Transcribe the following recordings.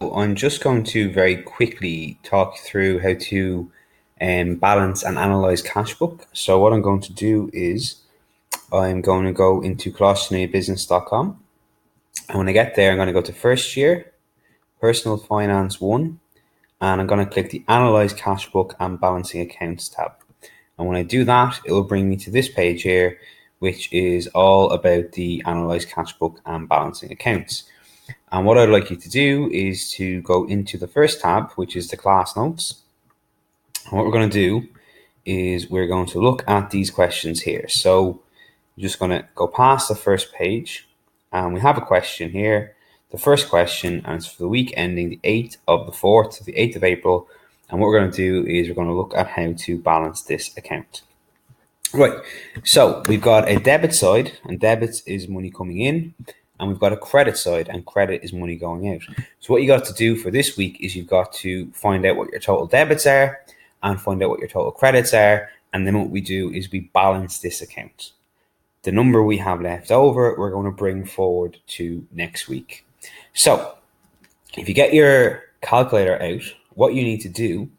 I'm just going to very quickly talk through how to balance and analyze Cashbook. So what I'm going to do is I'm going to go into colostomy and when I get there, I'm going to go to first year, personal finance one, and I'm going to click the Analyze Cashbook and Balancing Accounts tab. And when I do that, it will bring me to this page here, which is all about the Analyze Cashbook and Balancing Accounts. And what I'd like you to do is to go into the first tab, which is the class notes. And what we're going to do is we're going to look at these questions here. So I'm just going to go past the first page, and we have a question here. The first question, and it's for the week ending the 8th of the 4th, the 8th of April. And what we're going to do is we're going to look at how to balance this account. Right, so we've got a debit side, and debits is money coming in, and we've got a credit side, and credit is money going out. So what you got to do for this week is you've got to find out what your total debits are and find out what your total credits are, and then what we do is we balance this account. The number we have left over, we're going to bring forward to next week. So if you get your calculator out, what you need to do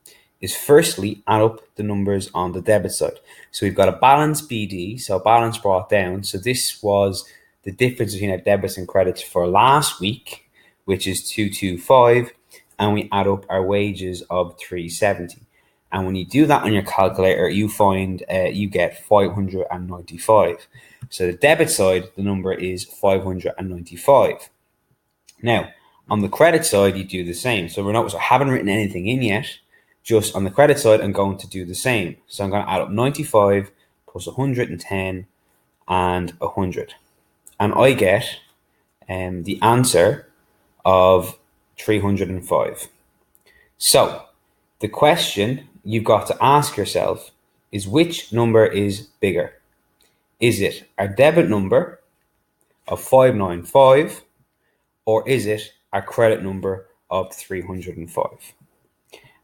is firstly add up the numbers on the debit side. So we've got a balance BD, so balance brought down. So this was the difference between our debits and credits for last week, which is 225, and we add up our wages of 370. And when you do that on your calculator, you find you get 595. So the debit side, the number is 595. Now, on the credit side, you do the same. So I haven't written anything in yet. Just on the credit side, I'm going to do the same. So I'm going to add up 95 plus 110 and 100. And I get the answer of 305. So the question you've got to ask yourself is, which number is bigger? Is it our debit number of 595, or is it our credit number of 305?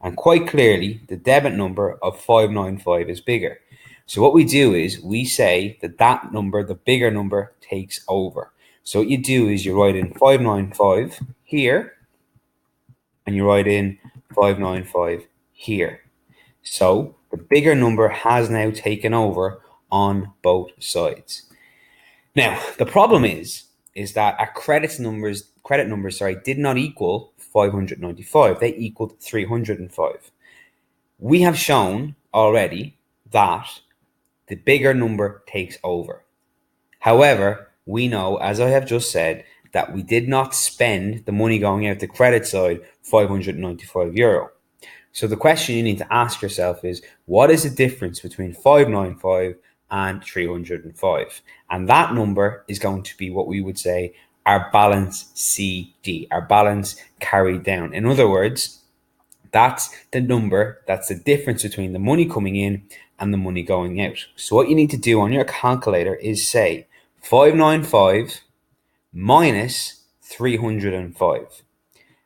And quite clearly, the debit number of 595 is bigger. So what we do is we say that number, the bigger number, takes over. So what you do is you write in 595 here, and you write in 595 here. So the bigger number has now taken over on both sides. Now, the problem is that our credit numbers did not equal 595. They equaled 305. We have shown already that the bigger number takes over. However, we know, as I have just said, that we did not spend the money going out the credit side, €595. So the question you need to ask yourself is, what is the difference between 595 and 305? And that number is going to be what we would say our balance CD, our balance carried down. In other words, that's the number, that's the difference between the money coming in and the money going out. So what you need to do on your calculator is say 595 minus 305.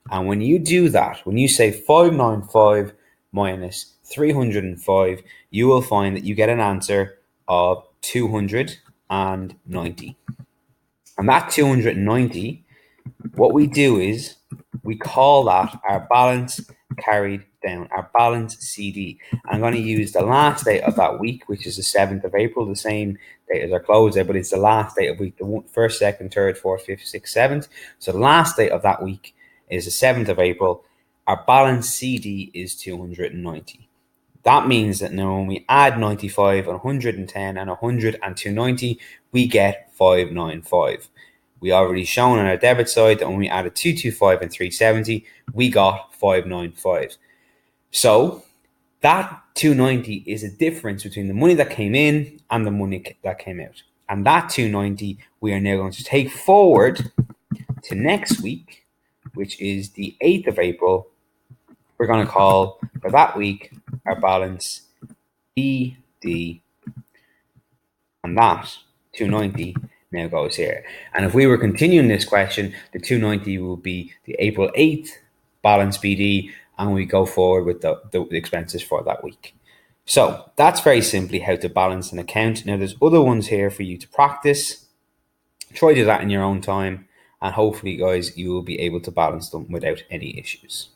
And when you do that, when you say 595 minus 305, you will find that you get an answer of 290. And that 290, what we do is we call that our balance carried down, our balance CD. I'm going to use the last date of that week, which is the 7th of April, the same date as our close date, but it's the last date of week, the 1st, 2nd, 3rd, 4th, 5th, 6th, 7th. So the last date of that week is the 7th of April. Our balance CD is 290. That means that now when we add 95 and 110 and 100 and 290, we get 595. We already shown on our debit side that when we added 225 and 370, we got 595. So that 290 is a difference between the money that came in and the money that came out. And that 290 we are now going to take forward to next week, which is the 8th of April. We're going to call for that week our balance BD, and that 290 now goes here. And if we were continuing this question, the 290 will be the April 8th balance BD, and we go forward with the expenses for that week. So that's very simply how to balance an account. Now there's other ones here for you to practice. Try to do that in your own time, and hopefully, guys, you will be able to balance them without any issues.